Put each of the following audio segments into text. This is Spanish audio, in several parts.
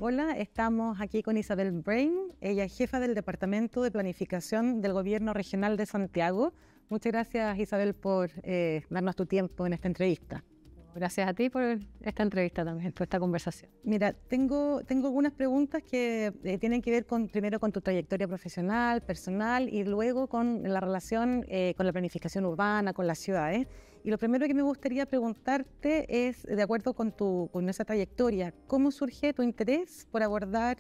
Hola, estamos aquí con Isabel Brain. Ella es jefa del Departamento de Planificación del Gobierno Regional de Santiago. Muchas gracias, Isabel, por darnos tu tiempo en esta entrevista. Gracias a ti por esta entrevista también, por esta conversación. Mira, tengo algunas preguntas que tienen que ver primero con tu trayectoria profesional, personal y luego con la relación con la planificación urbana, con las ciudades. Y lo primero que me gustaría preguntarte es, de acuerdo con esa trayectoria, ¿cómo surge tu interés por abordar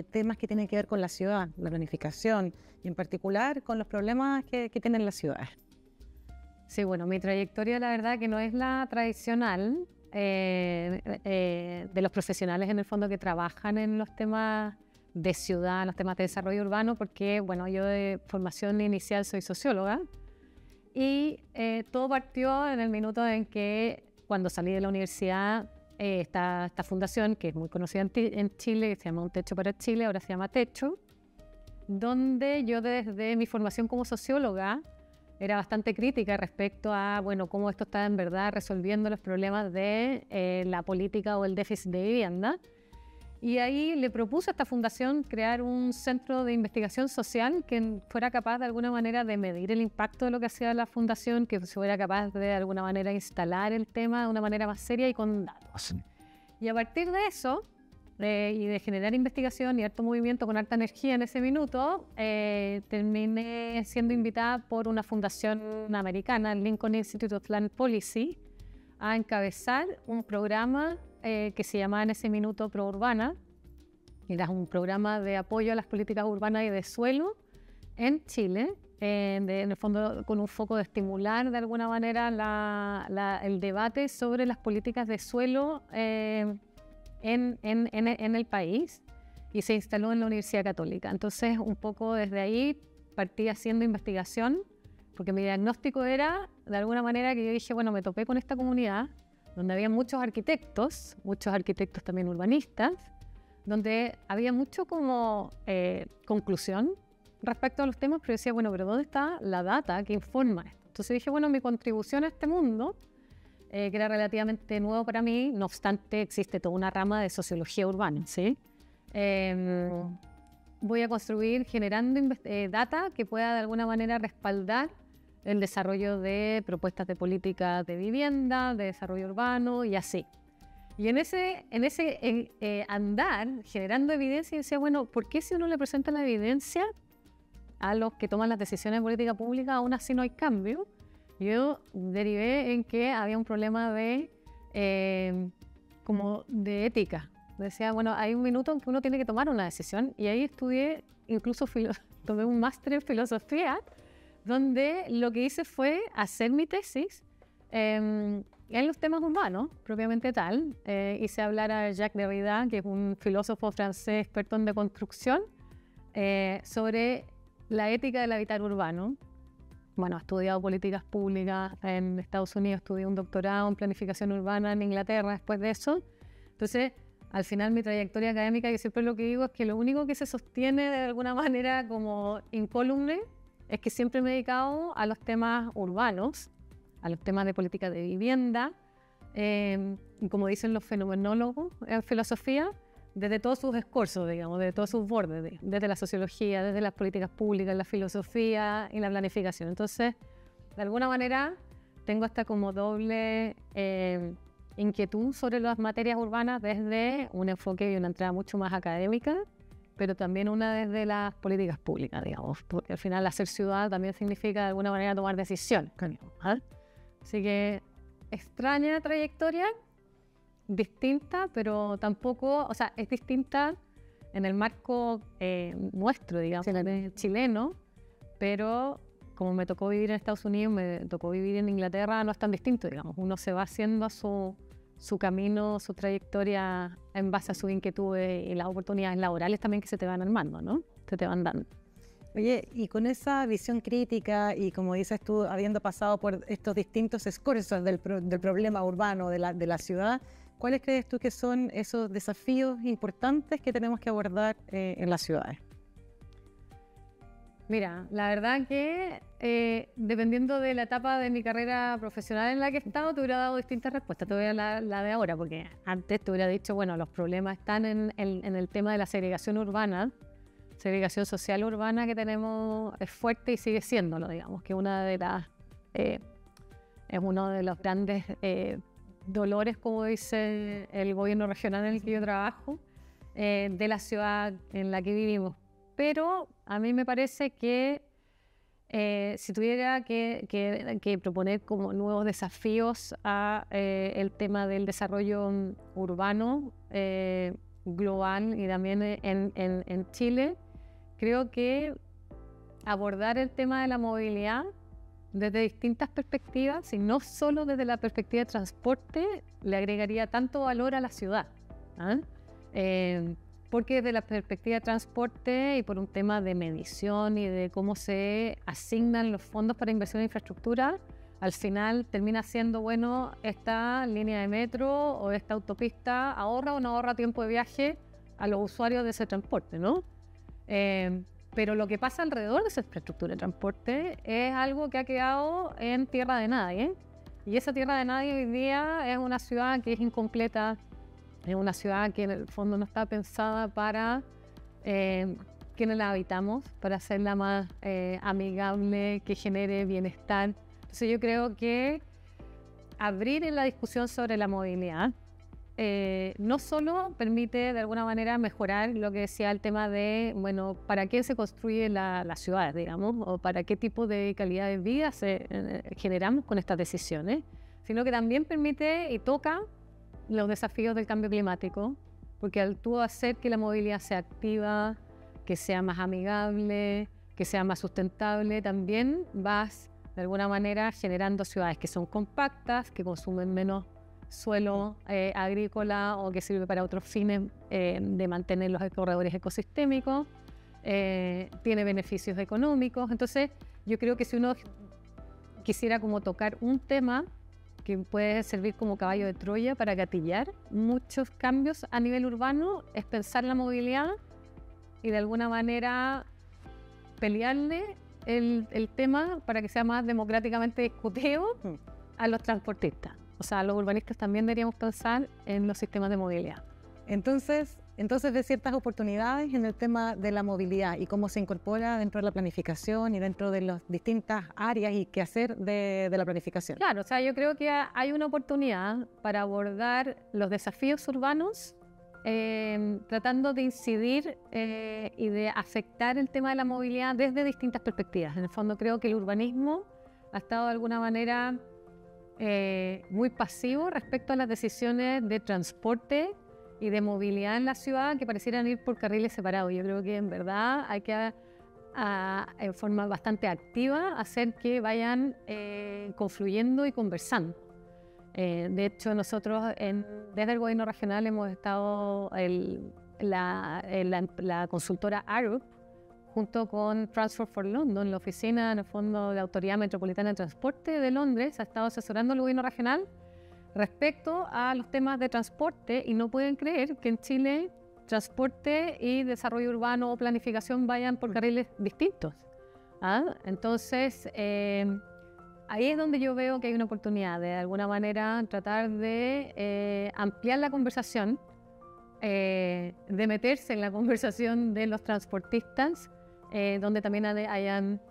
temas que tienen que ver con la ciudad, la planificación y en particular con los problemas que tienen las ciudades? Sí, bueno, mi trayectoria la verdad que no es la tradicional de los profesionales en el fondo que trabajan en los temas de ciudad, los temas de desarrollo urbano, porque bueno, yo de formación inicial soy socióloga y todo partió en el minuto en que cuando salí de la universidad esta fundación que es muy conocida en Chile, que se llama Un Techo para Chile, ahora se llama Techo, donde yo desde mi formación como socióloga era bastante crítica respecto a, bueno, cómo esto está en verdad resolviendo los problemas de la política o el déficit de vivienda. Y ahí le propuse a esta fundación crear un centro de investigación social que fuera capaz de alguna manera de medir el impacto de lo que hacía la fundación, que fuera capaz de alguna manera instalar el tema de una manera más seria y con datos. Y a partir de eso, y de generar investigación y harto movimiento con harta energía en ese minuto, terminé siendo invitada por una fundación americana, el Lincoln Institute of Land Policy, a encabezar un programa que se llamaba en ese minuto ProUrbana. Era un programa de apoyo a las políticas urbanas y de suelo en Chile, en el fondo con un foco de estimular de alguna manera el debate sobre las políticas de suelo en el país, y se instaló en la Universidad Católica. Entonces, un poco desde ahí partí haciendo investigación, porque mi diagnóstico era, de alguna manera, que yo dije, bueno, me topé con esta comunidad donde había muchos arquitectos también urbanistas, donde había mucho como conclusión respecto a los temas, pero decía, bueno, pero ¿dónde está la data que informa esto? Entonces dije, bueno, mi contribución a este mundo, que era relativamente nuevo para mí, no obstante existe toda una rama de sociología urbana, ¿sí? Voy a construir generando data que pueda de alguna manera respaldar el desarrollo de propuestas de políticas de vivienda, de desarrollo urbano y así. Y en ese andar, generando evidencia, decía, bueno, ¿por qué si uno le presenta la evidencia a los que toman las decisiones de política pública, aún así no hay cambio? Yo derivé en que había un problema como de ética. Decía, bueno, hay un minuto en que uno tiene que tomar una decisión, y ahí estudié, incluso tomé un máster en filosofía, donde lo que hice fue hacer mi tesis en los temas urbanos, propiamente tal. Hice hablar a Jacques Derrida, que es un filósofo francés experto en deconstrucción, sobre la ética del habitar urbano. Bueno, he estudiado políticas públicas en Estados Unidos, estudié un doctorado en planificación urbana en Inglaterra después de eso. Entonces, al final mi trayectoria académica, yo siempre lo que digo es que lo único que se sostiene de alguna manera como incólume es que siempre me he dedicado a los temas urbanos, a los temas de política de vivienda, y como dicen los fenomenólogos en filosofía, desde todos sus escorzos, digamos, de todos sus bordes, desde la sociología, desde las políticas públicas, la filosofía y la planificación. Entonces, de alguna manera, tengo esta como doble inquietud sobre las materias urbanas desde un enfoque y una entrada mucho más académica, pero también una desde las políticas públicas, digamos, porque al final hacer ciudad también significa de alguna manera tomar decisiones. ¿Ah? Así que, extraña trayectoria, distinta, pero tampoco, o sea, es distinta en el marco nuestro, digamos, chileno, pero como me tocó vivir en Estados Unidos, me tocó vivir en Inglaterra, no es tan distinto, digamos. Uno se va haciendo su camino, su trayectoria en base a sus inquietudes y las oportunidades laborales también que se te van armando, ¿no? Se te van dando. Oye, y con esa visión crítica y como dices tú, habiendo pasado por estos distintos escorzos del problema urbano de la ciudad, ¿cuáles crees tú que son esos desafíos importantes que tenemos que abordar en las ciudades? Mira, la verdad que dependiendo de la etapa de mi carrera profesional en la que he estado, te hubiera dado distintas respuestas. Te voy a dar la de ahora, porque antes te hubiera dicho, bueno, los problemas están en el tema de la segregación urbana, segregación social urbana que tenemos es fuerte y sigue siéndolo, digamos, que una de las es uno de los grandes dolores, como dice el gobierno regional en el que yo trabajo, de la ciudad en la que vivimos. Pero a mí me parece que si tuviera que proponer como nuevos desafíos a el tema del desarrollo urbano global y también en Chile, creo que abordar el tema de la movilidad desde distintas perspectivas y no solo desde la perspectiva de transporte, le agregaría tanto valor a la ciudad. Porque desde la perspectiva de transporte y por un tema de medición y de cómo se asignan los fondos para inversión en infraestructura, al final termina siendo, bueno, esta línea de metro o esta autopista ahorra o no ahorra tiempo de viaje a los usuarios de ese transporte, ¿no? Pero lo que pasa alrededor de esa infraestructura de transporte es algo que ha quedado en tierra de nadie, y esa tierra de nadie hoy día es una ciudad que es incompleta. Es una ciudad que en el fondo no está pensada para quienes la habitamos, para hacerla más amigable, que genere bienestar. Entonces yo creo que abrir en la discusión sobre la movilidad no solo permite de alguna manera mejorar lo que decía el tema de, bueno, para qué se construyen las ciudades, digamos, o para qué tipo de calidad de vida generamos con estas decisiones, sino que también permite y toca los desafíos del cambio climático, porque al tú hacer que la movilidad sea activa, que sea más amigable, que sea más sustentable, también vas de alguna manera generando ciudades que son compactas, que consumen menos suelo agrícola o que sirve para otros fines de mantener los corredores ecosistémicos, tiene beneficios económicos. Entonces yo creo que si uno quisiera como tocar un tema que puede servir como caballo de Troya para gatillar muchos cambios a nivel urbano, es pensar la movilidad y de alguna manera pelearle el tema para que sea más democráticamente discutido a los transportistas. O sea, los urbanistas también deberíamos pensar en los sistemas de movilidad. Entonces ves ciertas oportunidades en el tema de la movilidad y cómo se incorpora dentro de la planificación y dentro de las distintas áreas y qué hacer de la planificación. Claro, o sea, yo creo que hay una oportunidad para abordar los desafíos urbanos tratando de incidir y de afectar el tema de la movilidad desde distintas perspectivas. En el fondo creo que el urbanismo ha estado de alguna manera muy pasivo respecto a las decisiones de transporte y de movilidad en la ciudad que parecieran ir por carriles separados. Yo creo que en verdad hay que en forma bastante activa hacer que vayan confluyendo y conversando. De hecho, nosotros desde el gobierno regional hemos estado la consultora Arup junto con Transport for London, la oficina en el fondo de la Autoridad Metropolitana de Transporte de Londres, ha estado asesorando al gobierno regional respecto a los temas de transporte, y no pueden creer que en Chile transporte y desarrollo urbano o planificación vayan por carriles distintos. Entonces, ahí es donde yo veo que hay una oportunidad de alguna manera tratar de ampliar la conversación, de meterse en la conversación de los transportistas, donde también hayan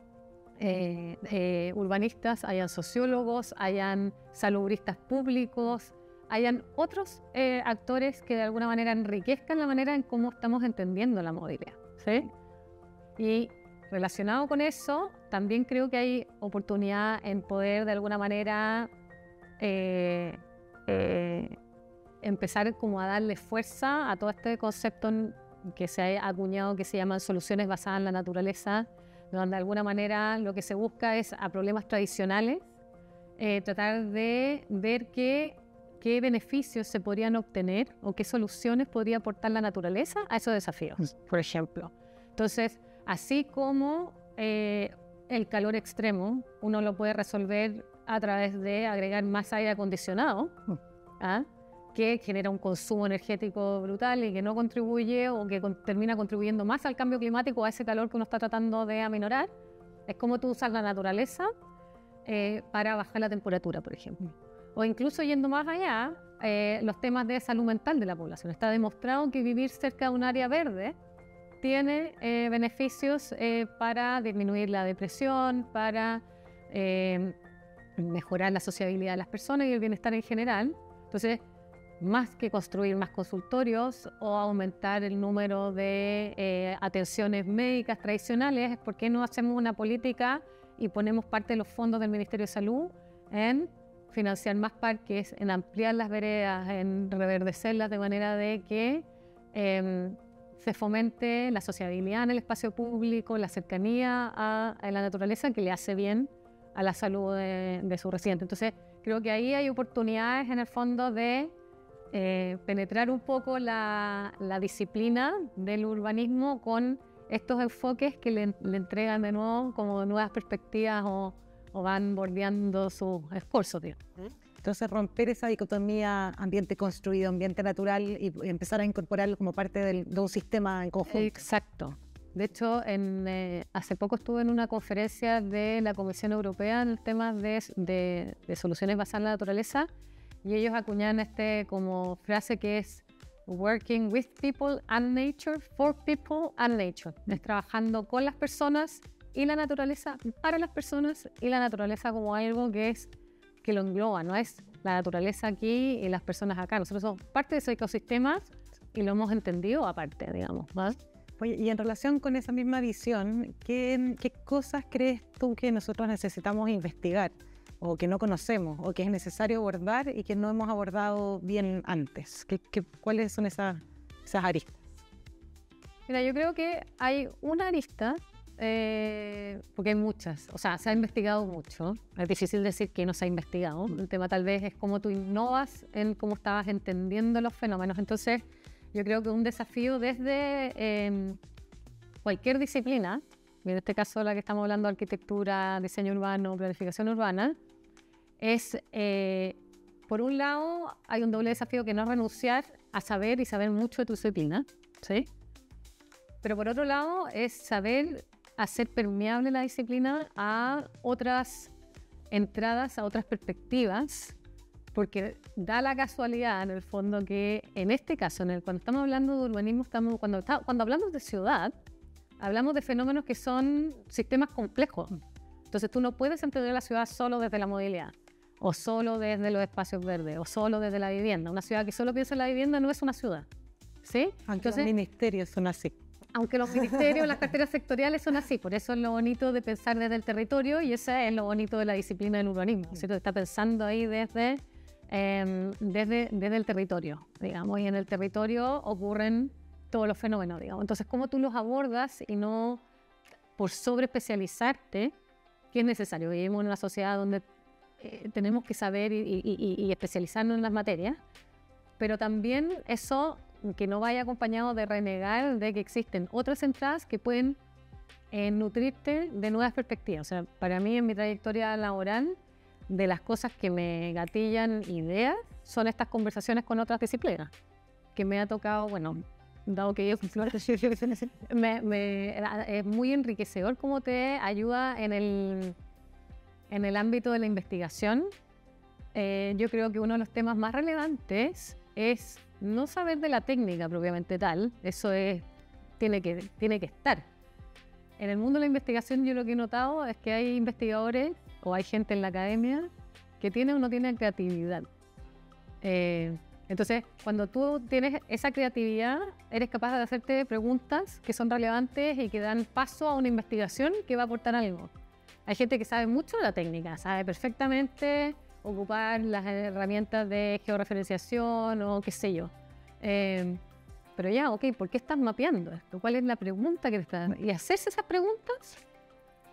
urbanistas, hayan sociólogos, hayan salubristas públicos, hayan otros actores que de alguna manera enriquezcan la manera en cómo estamos entendiendo la movilidad, ¿sí? Y relacionado con eso, también creo que hay oportunidad en poder de alguna manera empezar como a darle fuerza a todo este concepto que se ha acuñado que se llaman soluciones basadas en la naturaleza, donde de alguna manera lo que se busca es a problemas tradicionales tratar de ver qué beneficios se podrían obtener o qué soluciones podría aportar la naturaleza a esos desafíos, por ejemplo. Entonces, así como el calor extremo, uno lo puede resolver a través de agregar más aire acondicionado, que genera un consumo energético brutal y que no contribuye o que termina contribuyendo más al cambio climático, a ese calor que uno está tratando de aminorar. Es como tú usas la naturaleza para bajar la temperatura, por ejemplo. O incluso yendo más allá, los temas de salud mental de la población. Está demostrado que vivir cerca de un área verde tiene beneficios para disminuir la depresión, para mejorar la sociabilidad de las personas y el bienestar en general. Entonces, más que construir más consultorios o aumentar el número de atenciones médicas tradicionales, ¿por qué no hacemos una política y ponemos parte de los fondos del Ministerio de Salud en financiar más parques, en ampliar las veredas, en reverdecerlas de manera de que se fomente la sociabilidad en el espacio público, la cercanía a la naturaleza que le hace bien a la salud de su residente? Entonces, creo que ahí hay oportunidades en el fondo de penetrar un poco la disciplina del urbanismo con estos enfoques que le entregan de nuevo como nuevas perspectivas o van bordeando sus esfuerzos, tío. Entonces, romper esa dicotomía ambiente construido, ambiente natural y empezar a incorporarlo como parte de un sistema en conjunto. Exacto. De hecho, hace poco estuve en una conferencia de la Comisión Europea en el tema de soluciones basadas en la naturaleza, y ellos acuñan como frase que es working with people and nature, for people and nature. Es trabajando con las personas y la naturaleza, para las personas y la naturaleza como algo que lo engloba, no es la naturaleza aquí y las personas acá. Nosotros somos parte de ese ecosistema y lo hemos entendido aparte, digamos, ¿verdad? Oye, y en relación con esa misma visión, ¿qué cosas crees tú que nosotros necesitamos investigar o que no conocemos o que es necesario abordar y que no hemos abordado bien antes? ¿Cuáles son esas aristas? Mira, yo creo que hay una arista, porque hay muchas, o sea, se ha investigado mucho, es difícil decir que no se ha investigado. El tema tal vez es cómo tú innovas en cómo estabas entendiendo los fenómenos. Entonces, yo creo que un desafío desde cualquier disciplina, en este caso la que estamos hablando, arquitectura, diseño urbano, planificación urbana, es, por un lado, hay un doble desafío que no es renunciar a saber y saber mucho de tu disciplina, ¿sí? Pero por otro lado, es saber hacer permeable la disciplina a otras entradas, a otras perspectivas, porque da la casualidad, en el fondo, que en este caso, cuando estamos hablando de urbanismo, cuando hablamos de ciudad, hablamos de fenómenos que son sistemas complejos. Entonces tú no puedes entender la ciudad solo desde la movilidad, o solo desde los espacios verdes, o solo desde la vivienda. Una ciudad que solo piensa en la vivienda no es una ciudad, ¿sí? Aunque los ministerios son así. Aunque los ministerios, las carteras sectoriales son así. Por eso es lo bonito de pensar desde el territorio, y ese es lo bonito de la disciplina del urbanismo, ¿cierto? Está pensando ahí desde el territorio, digamos, y en el territorio ocurren todos los fenómenos, digamos. Entonces, ¿cómo tú los abordas y no por sobreespecializarte, que es necesario? Vivimos en una sociedad donde tenemos que saber y especializarnos en las materias, pero también eso que no vaya acompañado de renegar de que existen otras entradas que pueden nutrirte de nuevas perspectivas. O sea, para mí, en mi trayectoria laboral, de las cosas que me gatillan ideas son estas conversaciones con otras disciplinas, que me ha tocado, bueno, dado que yo es muy enriquecedor cómo te ayuda en el ámbito de la investigación. Yo creo que uno de los temas más relevantes es no saber de la técnica propiamente tal, eso tiene que estar. En el mundo de la investigación, yo lo que he notado es que hay investigadores o hay gente en la academia que tiene o no tiene creatividad. Entonces, cuando tú tienes esa creatividad, eres capaz de hacerte preguntas que son relevantes y que dan paso a una investigación que va a aportar algo. Hay gente que sabe mucho de la técnica, sabe perfectamente ocupar las herramientas de georreferenciación o qué sé yo. Pero ya, ok, ¿por qué estás mapeando esto? ¿Cuál es la pregunta que te estás dando? Y hacerse esas preguntas,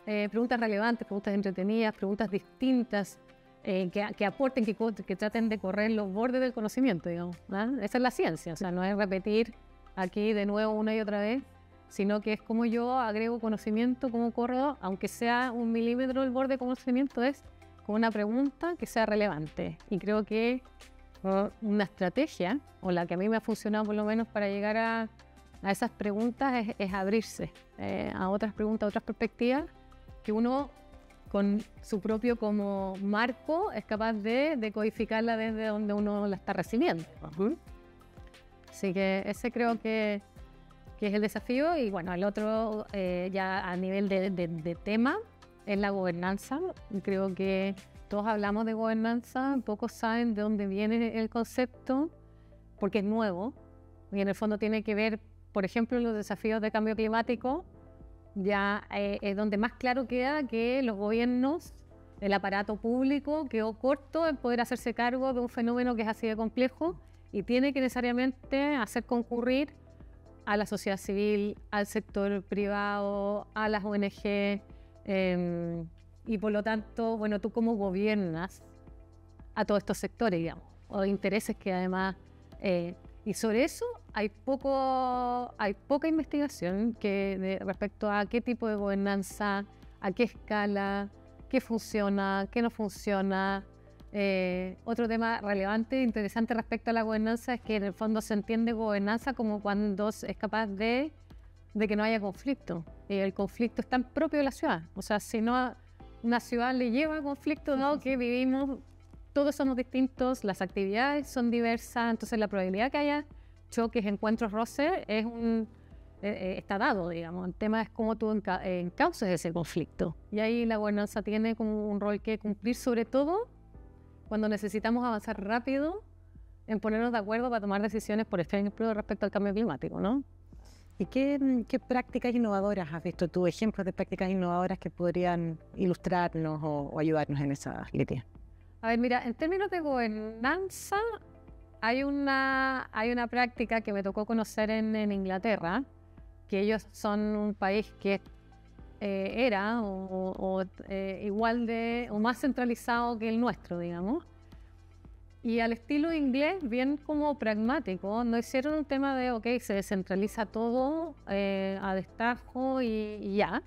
preguntas relevantes, preguntas entretenidas, preguntas distintas, que aporten, que traten de correr los bordes del conocimiento, digamos, ¿no? Esa es la ciencia, o sea, no es repetir aquí de nuevo una y otra vez, sino que es como yo agrego conocimiento, cómo corro, aunque sea 1 milímetro el borde de conocimiento, es con una pregunta que sea relevante. Y creo que una estrategia, o la que a mí me ha funcionado por lo menos para llegar a esas preguntas, es abrirse a otras preguntas, a otras perspectivas, que uno con su propio como marco es capaz de codificarla desde donde uno la está recibiendo. Así que ese creo que es el desafío. Y bueno, el otro ya a nivel de tema es la gobernanza. Creo que todos hablamos de gobernanza, pocos saben de dónde viene el concepto, porque es nuevo y en el fondo tiene que ver, por ejemplo, los desafíos de cambio climático. Ya es donde más claro queda que los gobiernos, el aparato público, quedó corto en poder hacerse cargo de un fenómeno que es así de complejo y tiene que necesariamente hacer concurrir a la sociedad civil, al sector privado, a las ONG, y por lo tanto, bueno, tú cómo gobiernas a todos estos sectores, digamos, o intereses que además... y sobre eso hay poca investigación respecto a qué tipo de gobernanza, a qué escala, qué funciona, qué no funciona. Otro tema relevante e interesante respecto a la gobernanza es que en el fondo se entiende gobernanza como cuando es capaz de que no haya conflicto. Y el conflicto es tan propio de la ciudad. O sea, si no una ciudad le lleva conflicto, dado que vivimos, todos somos distintos, las actividades son diversas, entonces la probabilidad que haya choques, encuentros, roces, está dado, digamos. El tema es cómo tú encauces ese conflicto. Y ahí la gobernanza tiene como un rol que cumplir, sobre todo cuando necesitamos avanzar rápido en ponernos de acuerdo para tomar decisiones, por ejemplo, respecto al cambio climático, ¿no? ¿Y qué prácticas innovadoras has visto tú? Ejemplos de prácticas innovadoras que podrían ilustrarnos o ayudarnos en esa línea. A ver, mira, en términos de gobernanza, hay una práctica que me tocó conocer en Inglaterra, que ellos son un país que era igual o más centralizado que el nuestro, digamos. Y al estilo inglés, bien como pragmático, no hicieron un tema de, ok, se descentraliza todo a destajo y ya,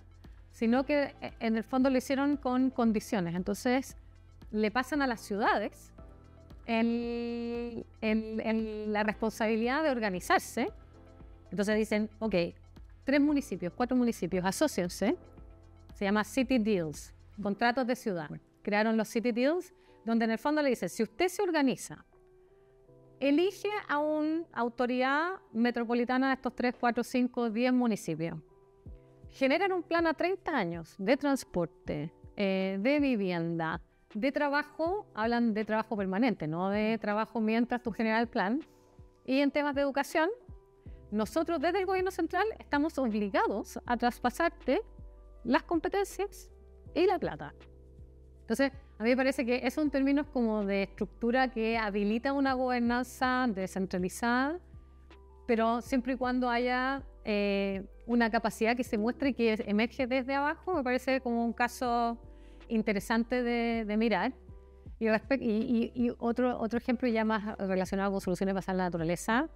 sino que en el fondo lo hicieron con condiciones. Entonces, le pasan a las ciudades la responsabilidad de organizarse. Entonces dicen, ok, 3 municipios, 4 municipios, asóciense. Se llama City Deals, contratos de ciudad. Crearon los City Deals, donde en el fondo le dicen, si usted se organiza, elige a una autoridad metropolitana de estos 3, 4, 5, 10 municipios. Generan un plan a 30 años de transporte, de vivienda, de trabajo, hablan de trabajo permanente, no de trabajo mientras tú generas el plan. Y en temas de educación, nosotros desde el gobierno central estamos obligados a traspasarte las competencias y la plata. Entonces, a mí me parece que esos son términos como de estructura que habilita una gobernanza descentralizada, pero siempre y cuando haya una capacidad que se muestre y que emerge desde abajo, me parece como un caso interesante de mirar. Y otro ejemplo ya más relacionado con soluciones basadas en la naturaleza.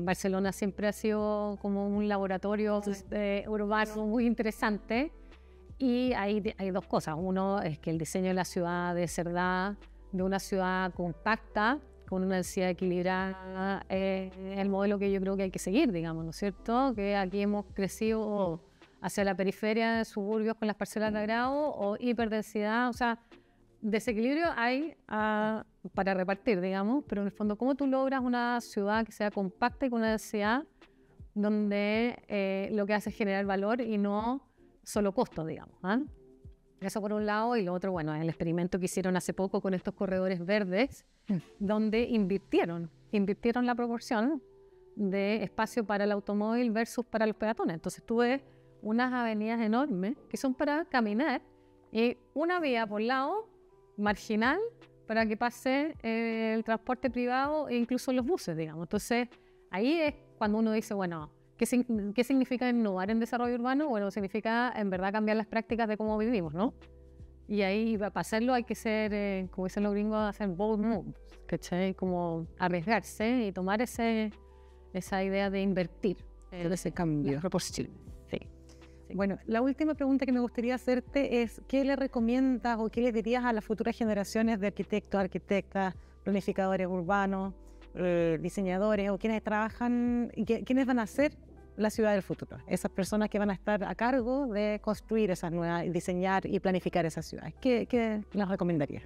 Barcelona siempre ha sido como un laboratorio urbano muy interesante. Y hay 2 cosas. Uno es que el diseño de la ciudad debe ser de una ciudad compacta, con una densidad equilibrada, el modelo que yo creo que hay que seguir, digamos, ¿no es cierto? Que aquí hemos crecido hacia la periferia de suburbios con las parcelas de agrado o hiperdensidad, o sea, desequilibrio hay para repartir, digamos, pero en el fondo, ¿cómo tú logras una ciudad que sea compacta y con una densidad donde lo que hace es generar valor y no solo costo, digamos? Eso por un lado, y lo otro, bueno, el experimento que hicieron hace poco con estos corredores verdes, donde invirtieron la proporción de espacio para el automóvil versus para los peatones. Entonces tú ves unas avenidas enormes que son para caminar y una vía por lado marginal para que pase el transporte privado e incluso los buses, digamos. Entonces ahí es cuando uno dice, bueno, ¿qué significa innovar en desarrollo urbano? Bueno, significa en verdad cambiar las prácticas de cómo vivimos, ¿no? Y ahí para hacerlo hay que ser, como dicen los gringos, hacer bold moves, ¿cachai? Como arriesgarse y tomar esa idea de invertir en ese cambio. Sí. Bueno, la última pregunta que me gustaría hacerte es, ¿qué le recomiendas o qué le dirías a las futuras generaciones de arquitectos, arquitectas, planificadores urbanos, diseñadores o quienes trabajan, quienes van a ser la ciudad del futuro, esas personas que van a estar a cargo de construir esas nuevas, diseñar y planificar esas ciudades. ¿Qué les recomendaría?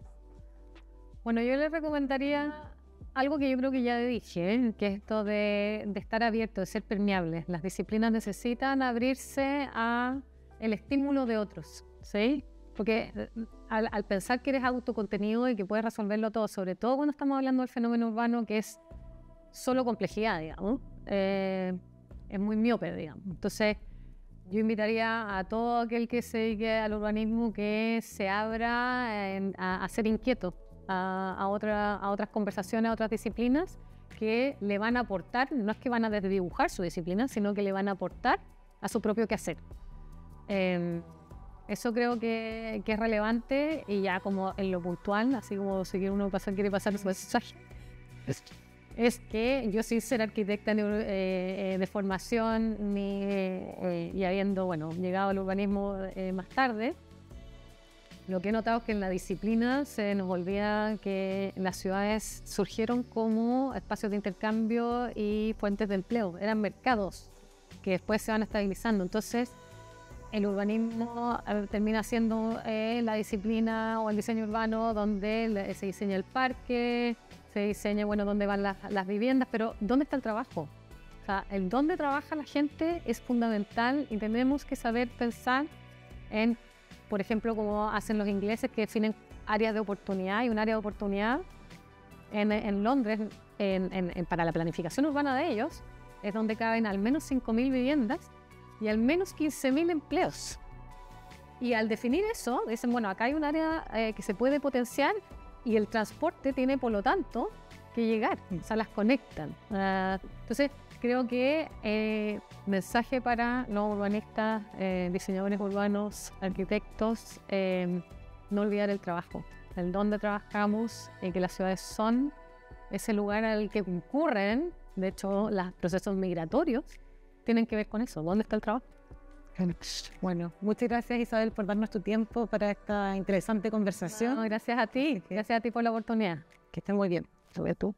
Bueno, yo les recomendaría algo que yo creo que ya dije, que es esto de estar abierto, de ser permeables. Las disciplinas necesitan abrirse a el estímulo de otros, ¿sí? Porque al pensar que eres autocontenido y que puedes resolverlo todo, sobre todo cuando estamos hablando del fenómeno urbano, que es solo complejidad, digamos, es muy miope, digamos. Entonces, yo invitaría a todo aquel que se dedique al urbanismo que se abra a ser inquieto, a otras conversaciones, a otras disciplinas que le van a aportar, no es que van a desdibujar su disciplina, sino que le van a aportar a su propio quehacer. Eso creo que es relevante, y ya como en lo puntual, así como si uno quiere pasar su mensaje, es que yo, sin ser arquitecta de formación y habiendo llegado al urbanismo más tarde, lo que he notado es que en la disciplina se nos olvida que las ciudades surgieron como espacios de intercambio y fuentes de empleo, eran mercados que después se van estabilizando. Entonces, el urbanismo termina siendo la disciplina o el diseño urbano donde se diseña el parque, se diseña, dónde van las viviendas, pero ¿dónde está el trabajo? O sea, el dónde trabaja la gente es fundamental, y tenemos que saber pensar en, por ejemplo, como hacen los ingleses, que definen áreas de oportunidad, y un área de oportunidad en Londres, para la planificación urbana de ellos, es donde caben al menos 5.000 viviendas y al menos 15.000 empleos. Y al definir eso, dicen, acá hay un área que se puede potenciar, y el transporte tiene, por lo tanto, que llegar, o sea, las conectan. Entonces, creo que mensaje para los urbanistas, diseñadores urbanos, arquitectos, no olvidar el trabajo, el dónde trabajamos, y que las ciudades son ese lugar al que concurren. De hecho, los procesos migratorios tienen que ver con eso, ¿dónde está el trabajo? Bueno, muchas gracias, Isabel, por darnos tu tiempo para esta interesante conversación. No, gracias a ti por la oportunidad. Que estén muy bien. Sobre tú.